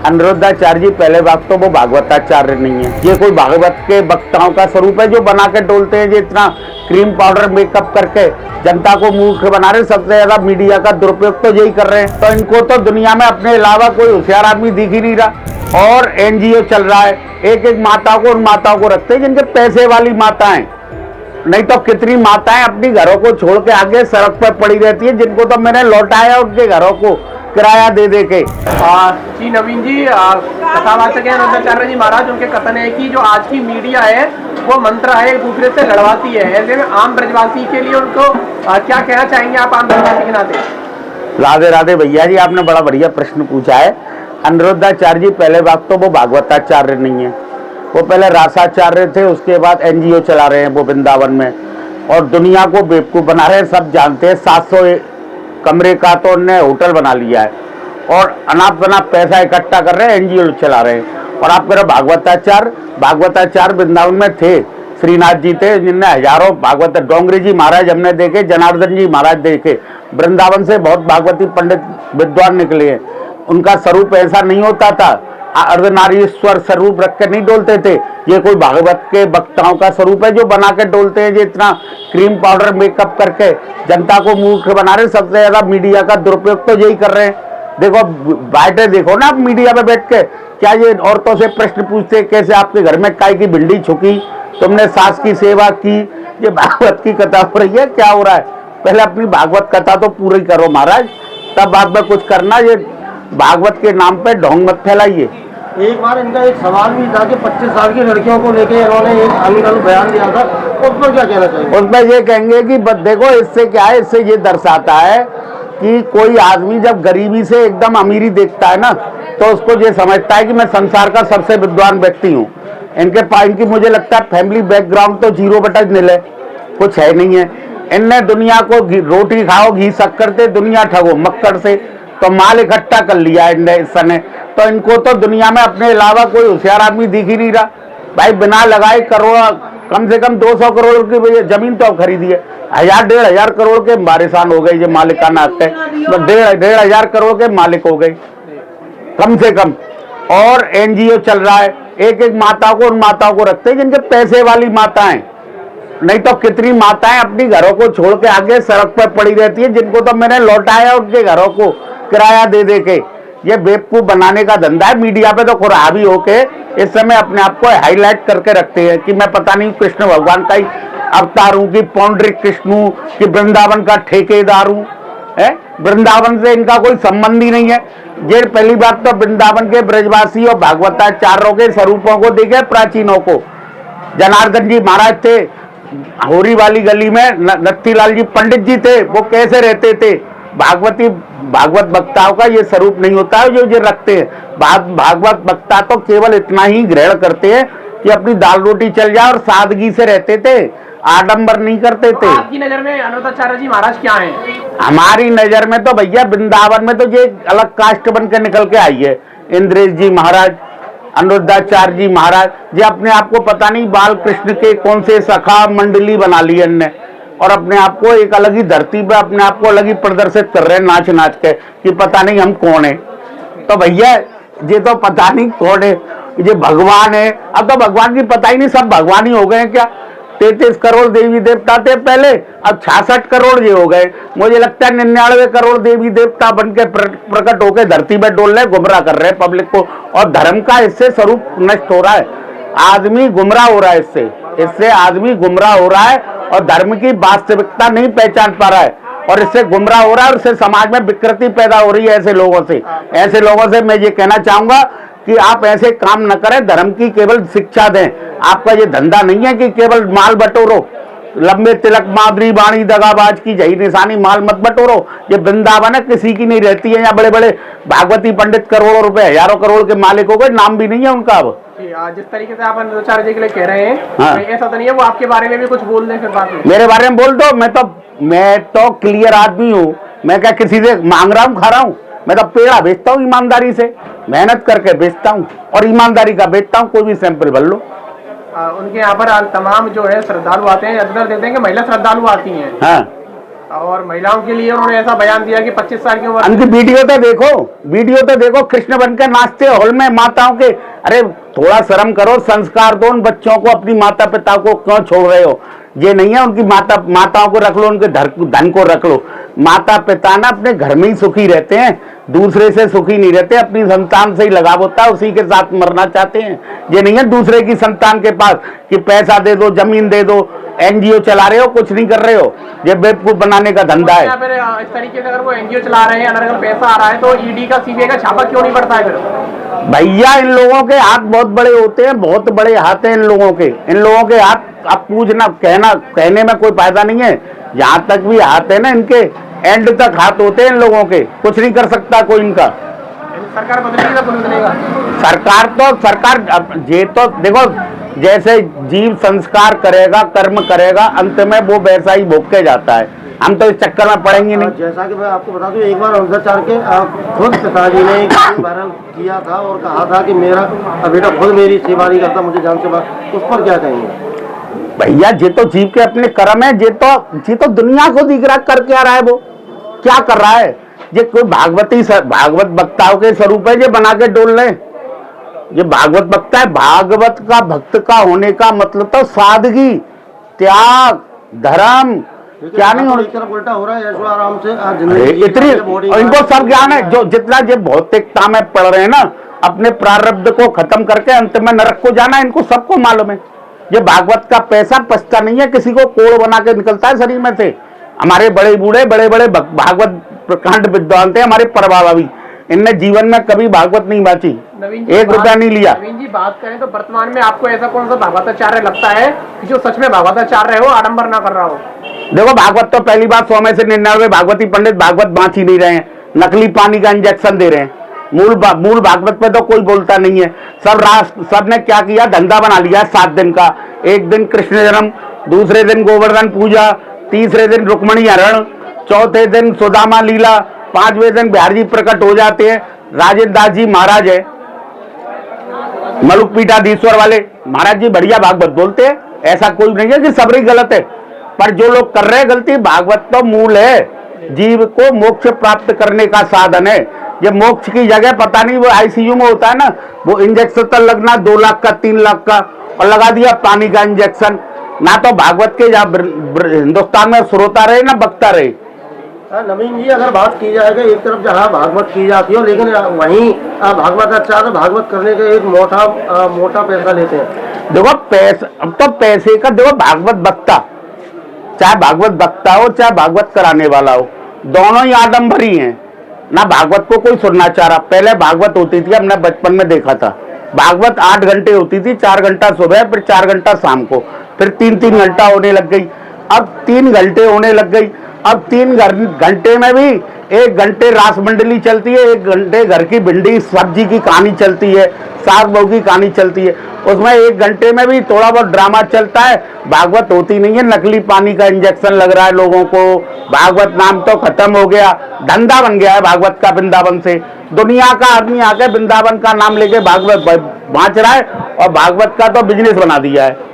अनिरुद्धाचार्य जी पहले बात तो वो भागवताचार्य नहीं है, ये कोई भागवत के वक्ताओं का स्वरूप है जो बना के डोलते हैं। जो इतना क्रीम पाउडर मेकअप करके जनता को मूर्ख बना रहे, सबसे ज्यादा मीडिया का दुरुपयोग तो यही कर रहे हैं। तो इनको तो दुनिया में अपने अलावा कोई होशियार आदमी दिख ही नहीं रहा। और एनजीओ चल रहा है, एक एक माता को, उन माताओं को रखते हैं जिनके पैसे वाली माताएं, नहीं तो कितनी माताएं अपनी घरों को छोड़ के आगे सड़क पर पड़ी रहती है, जिनको तो मैंने लौटाया उनके घरों को किराया दे दे के। जी नवीन जी, कथावाचक है अनिरुद्धाचार्य जी महाराज, उनके कथन है कि जो आज की मीडिया है वो मंत्र है, एक दूसरे से लड़वाती है। ऐसे में आम ब्रजवासी के लिए उनको क्या कहना चाहेंगे आप आम ब्रजवासी के नाते? राधे राधे भैया जी, आपने बड़ा बढ़िया प्रश्न पूछा है। अनिरुद्धाचार्य जी पहले बात तो वो भागवताचार्य नहीं है, वो पहले रासाचार्य थे, उसके बाद एनजीओ चला रहे हैं वो वृंदावन में, और दुनिया को बेवकूफ बना रहे हैं। सब जानते हैं 700 कमरे का तो उन्होंने होटल बना लिया है और अनाप शनाप पैसा इकट्ठा कर रहे हैं, एनजीओ चला रहे हैं। और आप कह रहे भागवताचार्य वृंदावन में थे, श्रीनाथ जी थे जिनने हजारों भागवत, डोंगरी जी महाराज हमने देखे, जनार्दन जी महाराज देखे, वृंदावन से बहुत भागवती पंडित विद्वान निकले हैं। उनका स्वरूप ऐसा नहीं होता था, अर्धनारीश्वर स्वरूप रख के नहीं डोलते थे। ये कोई भागवत के वक्ताओं का स्वरूप है जो बना के डोलते हैं। जो इतना क्रीम पाउडर मेकअप करके जनता को मूर्ख बना रहे, सबसे ज्यादा मीडिया का दुरुपयोग तो यही कर रहे हैं। देखो बैठे, देखो ना आप मीडिया पे बैठ के, क्या ये औरतों से प्रश्न पूछते कैसे आपके घर में काय की भिंडी छुकी, तुमने सास की सेवा की। ये भागवत की कथा हो रही है, क्या हो रहा है? पहले अपनी भागवत कथा तो पूरी करो महाराज, तब बाद में कुछ करना। ये भागवत के नाम पे ढोंग मत फैलाइए। एक बार इनका एक सवाल भी था कि 25 साल की लड़कियों को लेके इन्होंने एक आंदोलन बयान दिया था, उस पर क्या कहना चाहिए? उसमें ये कहेंगे कि देखो इससे क्या है, इससे ये दर्शाता है कि कोई आदमी जब गरीबी से एकदम अमीरी देखता है ना, तो उसको ये समझता है कि मैं संसार का सबसे विद्वान व्यक्ति हूँ। इनकी मुझे लगता है फैमिली बैकग्राउंड तो 0/0 है, कुछ है नहीं है। इनने दुनिया को रोटी खाओ घी शक्कर से, दुनिया ठगो मक्कर से, तो माल इकट्ठा कर लिया इनने इस समय। तो इनको तो दुनिया में अपने अलावा कोई होशियार आदमी दिख ही नहीं रहा। भाई बिना लगाए करोड़, कम से कम 200 करोड़ की जमीन तो खरीदी है, 1000-1500 करोड़ के वारिसान हो गए, ये मालिकाना हक है, तो 1500 करोड़ के मालिक हो गए कम से कम। और एनजीओ चल रहा है, एक एक माताओं को, उन माताओं को रखते हैं जिनके पैसे वाली माताएं, नहीं तो कितनी माताएं अपनी घरों को छोड़ के आगे सड़क पर पड़ी रहती है, जिनको तो मैंने लौटाया उनके घरों को किराया दे दे के। ये बेवकूफ बनाने का धंधा है। मीडिया पे तो खुराबी होके इस समय अपने आप को हाईलाइट करके रखते हैं कि मैं पता नहीं कृष्ण भगवान का ही अवतार हूँ, कि पौंड्रिक कृष्ण हूँ, कि वृंदावन का ठेकेदार हूँ। वृंदावन से इनका कोई संबंध ही नहीं है। ये पहली बात तो वृंदावन के ब्रजवासी और भागवताचार्यों के स्वरूपों को देखे, प्राचीनों को। जनार्दन जी महाराज थे, होरी वाली गली में नत्थीलाल जी पंडित जी थे, वो कैसे रहते थे? भागवत वक्ताओं का ये स्वरूप नहीं होता है जो ये रखते हैं। भागवत वक्ता तो केवल इतना ही ग्रहण करते हैं कि अपनी दाल रोटी चल जाए और सादगी से रहते थे, आडंबर नहीं करते थे। आपकी नजर में अनिरुद्धाचार्य जी महाराज क्या हैं? हमारी नजर में तो भैया वृंदावन में तो ये अलग कास्ट बन के निकल के आई है। इंद्रेश जी महाराज, अनिरुद्धाचार्य जी महाराज, ये अपने आप को पता नहीं बाल कृष्ण के कौन से सखा मंडली बना ली इनने, और अपने आप को एक अलग ही धरती पे अपने आप को अलग ही प्रदर्शित कर रहे हैं नाच नाच के कि पता नहीं हम कौन है। तो भैया ये तो पता नहीं कौन है, ये भगवान है। अब तो भगवान की पता ही नहीं, सब भगवान ही हो गए क्या? 33 करोड़ देवी देवता थे पहले, अब 66 करोड़ ये हो गए। मुझे लगता है 99 करोड़ देवी देवता बन के प्रकट होकर धरती में डोल रहे, गुमराह कर रहे हैं पब्लिक को। और धर्म का इससे स्वरूप नष्ट हो रहा है, आदमी गुमराह हो रहा है, इससे आदमी गुमराह हो रहा है और धर्म की वास्तविकता नहीं पहचान पा रहा है, और इससे गुमराह हो रहा है और इससे समाज में विकृति पैदा हो रही है। ऐसे लोगों से मैं ये कहना चाहूंगा कि आप ऐसे काम न करें, धर्म की केवल शिक्षा दें। आपका ये धंधा नहीं है कि केवल माल बटोरो, लंबे तिलक माधुरी वाणी दगाबाज की जही निशानी माल मत बटोरो। ये वृंदावन है, किसी की नहीं रहती है। यहाँ बड़े बड़े भागवती पंडित करोड़ों रुपए, हजारों करोड़ के मालिक हो गए, नाम भी नहीं है उनका। अब जिस तरीके से आप अनिरुद्धाचार्य जी के लिए कह रहे हैं, हाँ। ऐसा तो नहीं है वो आपके बारे में भी कुछ बोल दें फिर बाद में? मेरे बारे में बोल दो, मैं तो क्लियर आदमी हूँ। मैं क्या किसी से मांग रहा हूँ, खा रहा हूँ? मैं तो पेड़ा बेचता हूँ, ईमानदारी से मेहनत करके बेचता हूँ और ईमानदारी का बेचता हूँ। कोई भी सैंपल भर लो। उनके यहाँ पर तमाम जो है श्रद्धालु आते हैं, अदर देते हैं कि महिला श्रद्धालु आती हैं। हाँ। और महिलाओं के लिए उन्होंने ऐसा बयान दिया कि 25 साल की उम्र उनकी वीडियो तो देखो कृष्ण बनकर नाचते हॉल में माताओं के। अरे थोड़ा शर्म करो, संस्कार दो उन बच्चों को, अपनी माता पिता को क्यों छोड़ रहे हो? ये नहीं है उनकी माताओं को रख लो, उनके धन को रख लो। माता पिता ना अपने घर में ही सुखी रहते हैं, दूसरे से सुखी नहीं रहते। अपनी संतान से ही लगाव होता है, उसी के साथ मरना चाहते हैं। ये नहीं है दूसरे की संतान के पास कि पैसा दे दो, जमीन दे दो, एनजीओ चला रहे हो, कुछ नहीं कर रहे हो। ये बेवकूफ बनाने का धंधा है। फिर इस तरीके से अगर वो एनजीओ चला रहे हैं, अगर पैसा आ रहा है, तो ईडी का सीबीआई का छापा क्यों नहीं पड़ता है फिर? भैया इन लोगों के हाथ बहुत बड़े होते हैं, बहुत बड़े हाथ हैं इन लोगों के। इन लोगों के हाथ अब पूछना कहने में कोई फायदा नहीं है। जहाँ तक भी हाथ है ना इनके, एंड तक हाथ होते हैं इन लोगों के, कुछ नहीं कर सकता कोई इनका। सरकार बदलेगी तो बदलेगा। सरकार ये तो देखो, जैसे जीव संस्कार करेगा, कर्म करेगा, अंत में वो वैसा ही भोग के जाता है। हम तो इस चक्कर में पड़ेंगे नहीं। जैसा कि मैं आपको बता दूं, एक बार अंधाचार के खुद पिताजी ने एक वायरल किया था और कहा था कि मेरा बेटा खुद मेरी सेवा नहीं करता, मुझे जान से बाहर। उस पर क्या कहेंगे? भैया ये तो जीव के अपने कर्म है। ये तो दुनिया को दिख रहा कर क्या रहा है, वो क्या कर रहा है? ये कोई भागवत वक्ताओं के स्वरूप है, ये बना के डोल रहे। ये भागवत वक्ता है। भागवत का भक्त का होने का मतलब तो सादगी, त्याग, धर्म क्या नहीं होना। तरफ उल्टा हो रहा है, ऐशो आराम से इतनी इनको सब ज्ञान है। जो जितना ये भौतिकता में पढ़ रहे हैं ना, अपने प्रारब्ध को खत्म करके अंत में नरक को जाना, इनको सबको मालूम है। ये भागवत का पैसा पचता नहीं है, किसी को कोड़ बना के निकलता है शरीर में से। हमारे बड़े बूढ़े बड़े भागवत प्रकांड विद्वान थे, हमारे परबाबा भी, इनने जीवन में कभी भागवत नहीं बांची, 1 रुपया नहीं लिया। नवीन जी, बात करें तो वर्तमान में आपको ऐसा कौन सा भागवताचार्य लगता है कि जो सच में भागवताचार्य हो, आडंबर ना कर रहा हो? देखो भागवत तो पहली बात 100 में से 99 भागवती पंडित भागवत बांच ही नहीं रहे हैं, नकली पानी का इंजेक्शन दे रहे हैं। मूल भागवत पे तो कोई बोलता नहीं है। सब ने क्या किया, धंधा बना लिया 7 दिन का। एक दिन कृष्ण जन्म, दूसरे दिन गोवर्धन पूजा, तीसरे दिन रुक्मणी हरण, चौथे दिन सुदामा लीला, 5वें दिन बिहारी जी प्रकट हो जाते हैं। राजेंद्र दास जी महाराज है, मलुक पीठाधीश्वर वाले महाराज जी बढ़िया भागवत बोलते हैं। ऐसा कोई नहीं है कि सब ही गलत है, पर जो लोग कर रहे हैं गलती, भागवत तो मूल है, जीव को मोक्ष प्राप्त करने का साधन है। ये मोक्ष की जगह पता नहीं वो आईसीयू में होता है ना, वो इंजेक्शन तो लगना 2 लाख का 3 लाख का, और लगा दिया पानी का इंजेक्शन। ना तो भागवत के हिंदुस्तान में श्रोता रहे ना वक्ता रहे। नवीन जी, अगर बात की जाएगा, एक तरफ जहाँ भागवत की जाती है, लेकिन वहीं भागवताचार्य भागवत करने का एक मोटा पैसा लेते हैं। देखो अब तो पैसे का देखो, भागवत वक्ता, चाहे भागवत वक्ता हो चाहे भागवत कराने वाला हो, दोनों ही आडम्बरी हैं ना। भागवत को कोई सुनना चाह रहा। पहले भागवत होती थी, हमने बचपन में देखा था, भागवत 8 घंटे होती थी, 4 घंटा सुबह, फिर 4 घंटा शाम को, फिर 3-3 घंटा होने लग गई, अब 3 घंटे होने लग गई। अब 3 घंटे में भी 1 घंटे रास मंडली चलती है, 1 घंटे घर की भिंडी सब्जी की कहानी चलती है, साग बहू की कहानी चलती है। उसमें 1 घंटे में भी थोड़ा बहुत ड्रामा चलता है। भागवत होती नहीं है, नकली पानी का इंजेक्शन लग रहा है लोगों को। भागवत नाम तो खत्म हो गया, धंधा बन गया है भागवत का। वृंदावन से दुनिया का आदमी आके वृंदावन का नाम लेके भागवत बांच रहा है, और भागवत का तो बिजनेस बना दिया है।